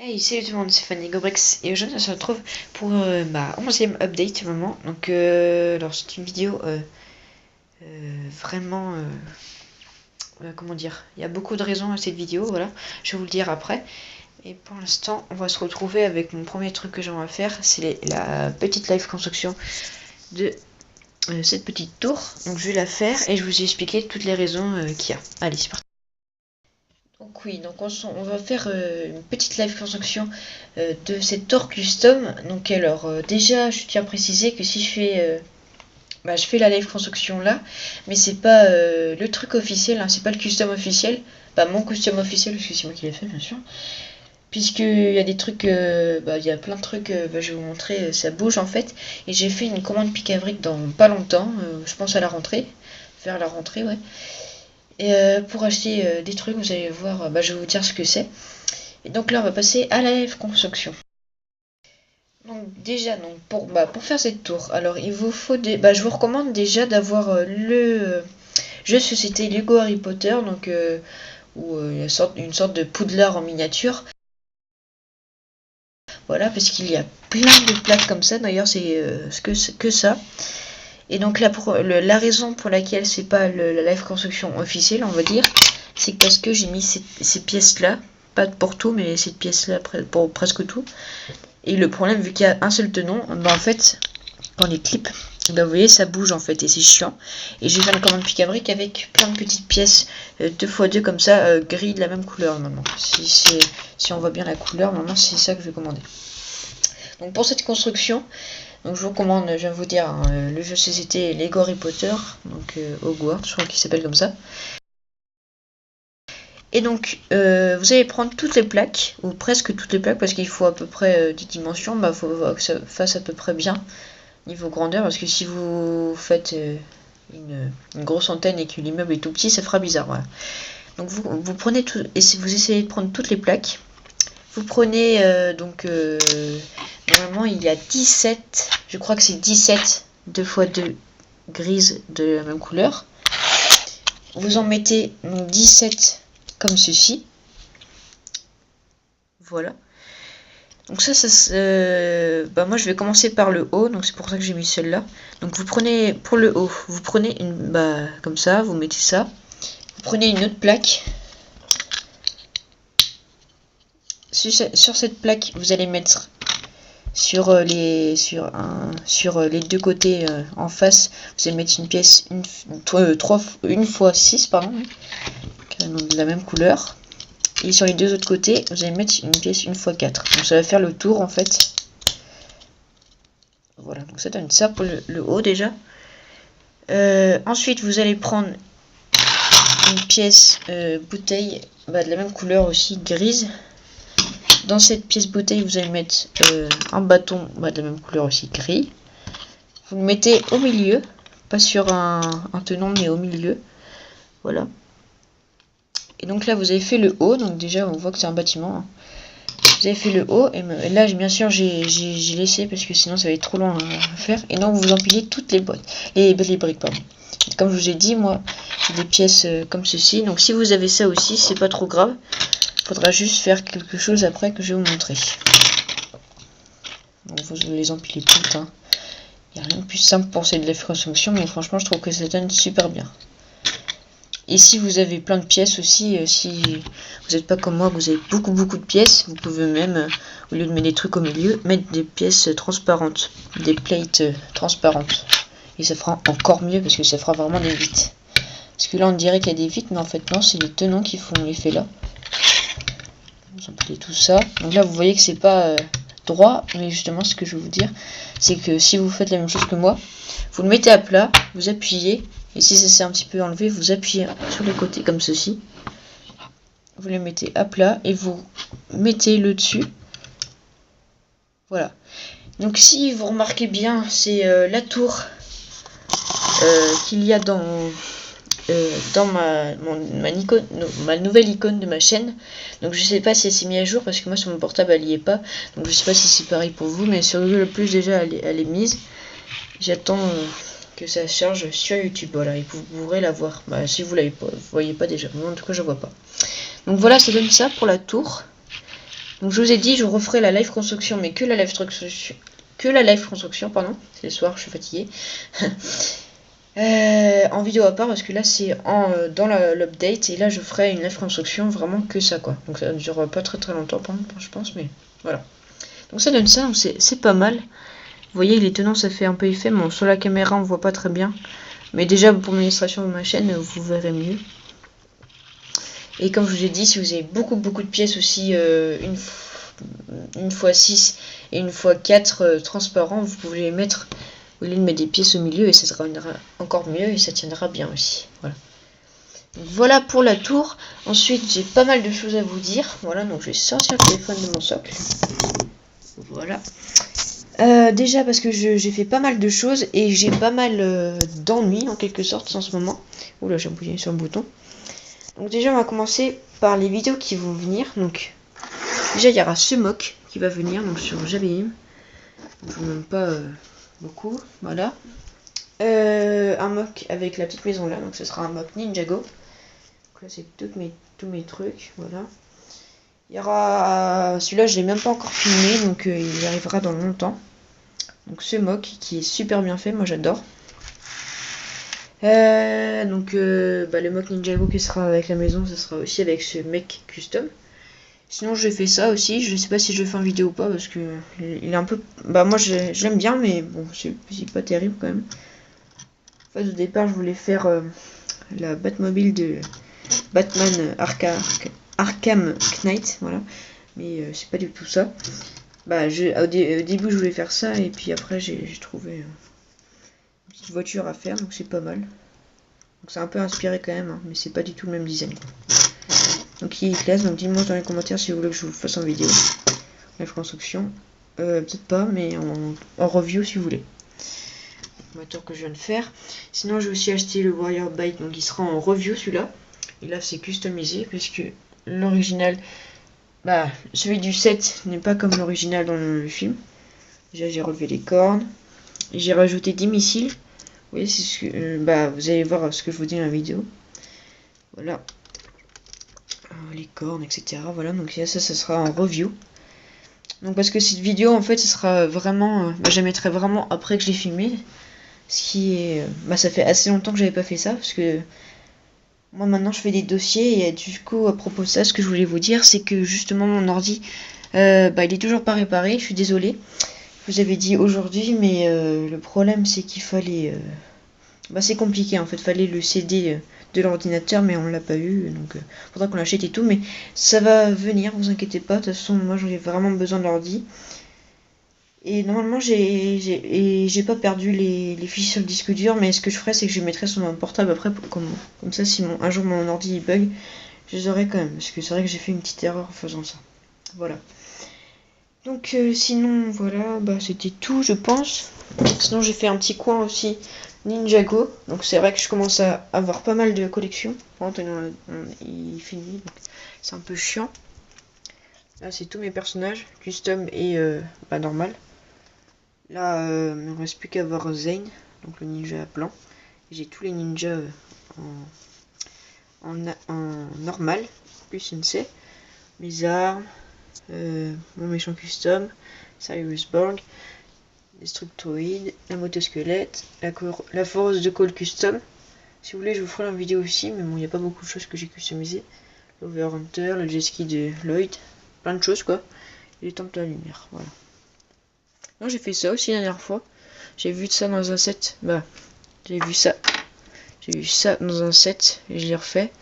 Hey, salut tout le monde, c'est Fanny Gobrex et aujourd'hui on se retrouve pour ma 11e update moment. Donc, alors c'est une vidéo vraiment, comment dire, il y a beaucoup de raisons à cette vidéo, voilà, je vais vous le dire après. Et pour l'instant, on va se retrouver avec mon premier truc que j'aimerais faire, c'est la petite live construction de cette petite tour. Donc je vais la faire et je vous ai expliqué toutes les raisons qu'il y a. Allez, c'est parti. Donc oui, donc on va faire une petite live construction de cette tour custom. Donc alors déjà je tiens à préciser que si je fais la live construction là, mais c'est pas le truc officiel, hein, c'est pas le custom officiel, pas mon custom officiel parce que c'est moi qui l'ai fait bien sûr. Puisqu'il y a des trucs, il y a plein de trucs, je vais vous montrer, ça bouge en fait. Et j'ai fait une commande pick à briques dans pas longtemps, je pense à la rentrée, vers la rentrée, ouais. Et pour acheter des trucs, vous allez voir, je vais vous dire ce que c'est. Et donc là, on va passer à la live construction. Donc déjà, pour faire cette tour, alors il vous faut je vous recommande déjà d'avoir le jeu de société Lego Harry Potter, donc où il y a une sorte de Poudlard en miniature. Voilà, parce qu'il y a plein de plaques comme ça. D'ailleurs, c'est que ça. Et donc là, la raison pour laquelle c'est pas la live construction officielle, on va dire, c'est parce que j'ai mis ces pièces-là, pas pour tout, mais cette pièce-là pour presque tout. Et le problème, vu qu'il y a un seul tenon, en fait, dans les clips, vous voyez, ça bouge en fait, et c'est chiant. Et je vais faire une commande pick à brique avec plein de petites pièces 2x2 comme ça, gris de la même couleur normalement. Si on voit bien la couleur, normalement c'est ça que je vais commander. Donc pour cette construction, donc je vous recommande, je viens de vous dire, hein, le jeu société Lego Harry Potter, donc Hogwarts, je crois qu'il s'appelle comme ça. Et donc vous allez prendre toutes les plaques, ou presque toutes les plaques, parce qu'il faut à peu près 10 dimensions, il faut que ça fasse à peu près bien niveau grandeur, parce que si vous faites une grosse antenne et que l'immeuble est tout petit, ça fera bizarre, voilà. Donc vous prenez tout, et si vous essayez de prendre toutes les plaques, vous prenez normalement il y a 17, je crois que c'est 17 2x2 grises de la même couleur. Vous en mettez donc 17 comme ceci. Voilà. Donc ça moi je vais commencer par le haut, donc c'est pour ça que j'ai mis celle-là. Donc vous prenez, pour le haut, vous prenez comme ça, vous mettez ça. Vous prenez une autre plaque. Sur cette plaque, vous allez mettre sur les deux côtés en face, vous allez mettre une pièce une fois 6, pardon, de la même couleur. Et sur les deux autres côtés, vous allez mettre une pièce une fois 4. Donc ça va faire le tour en fait. Voilà, donc ça donne ça pour le haut déjà. Ensuite, vous allez prendre une pièce bouteille de la même couleur aussi, grise. Dans cette pièce bouteille, vous allez mettre un bâton de la même couleur aussi, gris. Vous le mettez au milieu, pas sur un tenon, mais au milieu. Voilà. Et donc là, vous avez fait le haut. Donc déjà, on voit que c'est un bâtiment. Hein. Vous avez fait le haut. Et là, bien sûr, j'ai laissé parce que sinon, ça va être trop long à faire. Et donc, vous empilez toutes les boîtes. Les briques, pardon. Et comme je vous ai dit, moi, j'ai des pièces comme ceci. Donc si vous avez ça aussi, c'est pas trop grave. Faudra juste faire quelque chose après que je vais vous montrer. Donc vous les empilez toutes. Hein. Il n'y a rien de plus simple pour cette live construction, mais franchement je trouve que ça donne super bien. Et si vous avez plein de pièces aussi, si vous n'êtes pas comme moi, que vous avez beaucoup de pièces, vous pouvez même, au lieu de mettre des trucs au milieu, mettre des pièces transparentes, des plates transparentes. Et ça fera encore mieux parce que ça fera vraiment des vitres. Parce que là on dirait qu'il y a des vitres, mais en fait non, c'est les tenons qui font l'effet là. Vous empilez tout ça. Donc là vous voyez que c'est pas droit, mais justement ce que je veux vous dire, c'est que si vous faites la même chose que moi, vous le mettez à plat, vous appuyez, et si ça s'est un petit peu enlevé, vous appuyez sur les côtés comme ceci. Vous le mettez à plat et vous mettez le dessus. Voilà. Donc si vous remarquez bien, c'est la tour qu'il y a dans ma nouvelle icône de ma chaîne. Donc je sais pas si elle s'est mise à jour parce que moi sur mon portable elle y est pas. Donc je sais pas si c'est pareil pour vous, mais sur Google Plus déjà elle est mise. J'attends que ça charge sur YouTube. Voilà, et vous pourrez la voir. Si vous l'avez pas, vous voyez pas déjà. Moi en tout cas je vois pas. Donc voilà, ça donne ça pour la tour. Donc je vous ai dit, je referai la live construction, mais que la live construction, pardon. C'est le soir, je suis fatiguée. En vidéo à part, parce que là c'est dans l'update, et là je ferai une live construction vraiment que ça, quoi. Donc ça ne dure pas très longtemps, je pense, mais voilà. Donc ça donne ça, donc c'est pas mal. Vous voyez, les tenants, ça fait un peu effet. Bon, sur la caméra, on voit pas très bien. Mais déjà, pour l'illustration de ma chaîne, vous verrez mieux. Et comme je vous ai dit, si vous avez beaucoup de pièces aussi, une x 6 et une x 4 transparents, vous pouvez les mettre au lieu de mettre des pièces au milieu, et ça sera encore mieux, et ça tiendra bien aussi. Voilà. Donc, voilà pour la tour. Ensuite, j'ai pas mal de choses à vous dire. Voilà, donc je vais sortir le téléphone de mon socle. Voilà. Déjà parce que j'ai fait pas mal de choses et j'ai pas mal d'ennuis en quelque sorte en ce moment. Oula, j'ai appuyé sur le bouton. Donc déjà on va commencer par les vidéos qui vont venir. Donc déjà il y aura ce mock qui va venir donc sur Jabeim. Je vous montre pas beaucoup. Voilà. Un mock avec la petite maison là. Donc ce sera un mock Ninjago. Donc là c'est tous mes trucs. Voilà. Il y aura celui-là je l'ai même pas encore filmé donc il arrivera dans longtemps. Donc ce mock qui est super bien fait, moi j'adore. Le mock Ninjago qui sera avec la maison, ça sera aussi avec ce mec custom. Sinon j'ai fait ça aussi, je sais pas si je fais en vidéo ou pas parce que il est un peu... Bah moi j'aime bien mais bon c'est pas terrible quand même. En fait au départ je voulais faire la Batmobile de Batman Arkham Knight, voilà. Mais c'est pas du tout ça. Bah, au début je voulais faire ça et puis après j'ai trouvé une petite voiture à faire, donc c'est pas mal. Donc c'est un peu inspiré quand même, hein, mais c'est pas du tout le même design. Donc il est classe, donc dites-moi dans les commentaires si vous voulez que je vous fasse en vidéo. La construction, peut-être pas, mais en review si vous voulez. Le moteur que je viens de faire. Sinon j'ai aussi acheté le Warrior Bike, donc il sera en review celui-là. Et là c'est customisé parce que l'original... Bah, celui du 7 n'est pas comme l'original dans le film. Déjà, j'ai relevé les cornes. J'ai rajouté des missiles. Vous voyez, c'est ce que, vous allez voir ce que je vous dis dans la vidéo. Voilà. Les cornes, etc. Voilà, donc ça sera en review. Donc, parce que cette vidéo, en fait, ce sera vraiment... je la mettrai vraiment après que je l'ai filmé. Ce qui est... ça fait assez longtemps que j'avais pas fait ça, parce que... Moi maintenant je fais des dossiers et du coup à propos de ça ce que je voulais vous dire c'est que justement mon ordi il est toujours pas réparé, je suis désolée. Je vous avais dit aujourd'hui mais le problème c'est qu'il fallait c'est compliqué en fait, fallait le CD de l'ordinateur mais on l'a pas eu donc faudra qu'on l'achète et tout mais ça va venir, vous inquiétez pas, de toute façon moi j'en ai vraiment besoin de l'ordi. Et normalement j'ai pas perdu les fichiers sur le disque dur, mais ce que je ferais c'est que je les mettrais sur mon portable après comme ça si un jour mon ordi bug, je les aurais quand même, parce que c'est vrai que j'ai fait une petite erreur en faisant ça. Voilà. Donc sinon voilà, c'était tout je pense. Sinon j'ai fait un petit coin aussi Ninjago, donc c'est vrai que je commence à avoir pas mal de collections. Il finit, donc c'est un peu chiant. Là c'est tous mes personnages, custom et normal. Là, il ne reste plus qu'à voir Zane, donc le ninja blanc. J'ai tous les ninjas en normal, plus Insei. Mes armes, mon méchant custom, Cyrus Borg, Destructoid, la motosquelette, la force de call custom. Si vous voulez, je vous ferai une vidéo aussi, mais bon, il n'y a pas beaucoup de choses que j'ai customisées. L'Overhunter, le jet ski de Lloyd, plein de choses quoi. Et les temples de la lumière, voilà. Non, j'ai fait ça aussi la dernière fois. J'ai vu ça dans un set. J'ai vu ça dans un set et je l'ai refait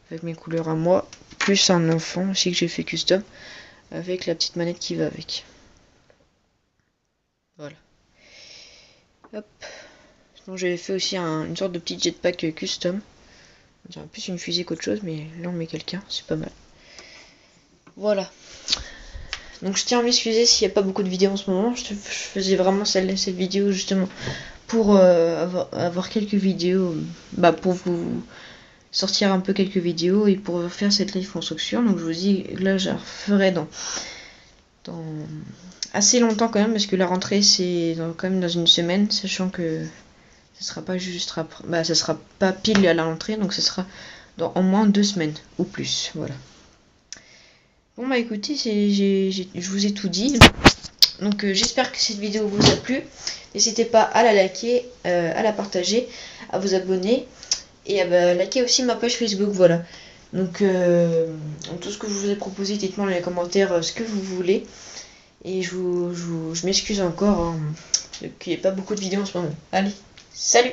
avec mes couleurs à moi, plus un enfant aussi que j'ai fait custom avec la petite manette qui va avec. Voilà. Hop. Sinon j'avais fait aussi une sorte de petit jetpack custom. On dirait plus une fusée qu'autre chose, mais là on met quelqu'un, c'est pas mal. Voilà. Donc je tiens à m'excuser s'il n'y a pas beaucoup de vidéos en ce moment. Je faisais vraiment cette vidéo justement pour avoir quelques vidéos, pour vous sortir un peu quelques vidéos et pour faire cette live construction. Donc je vous dis, là je la referai dans assez longtemps quand même, parce que la rentrée c'est quand même dans une semaine, sachant que ce sera pas juste après, ça sera pas pile à la rentrée, donc ce sera dans au moins 2 semaines ou plus, voilà. Bon bah écoutez, je vous ai tout dit. Donc j'espère que cette vidéo vous a plu. N'hésitez pas à la liker, à la partager, à vous abonner et à liker aussi ma page Facebook. Voilà. Donc tout ce que je vous ai proposé, dites-moi dans les commentaires ce que vous voulez. Et je m'excuse encore qu'il n'y ait pas beaucoup de vidéos en ce moment. Allez, salut!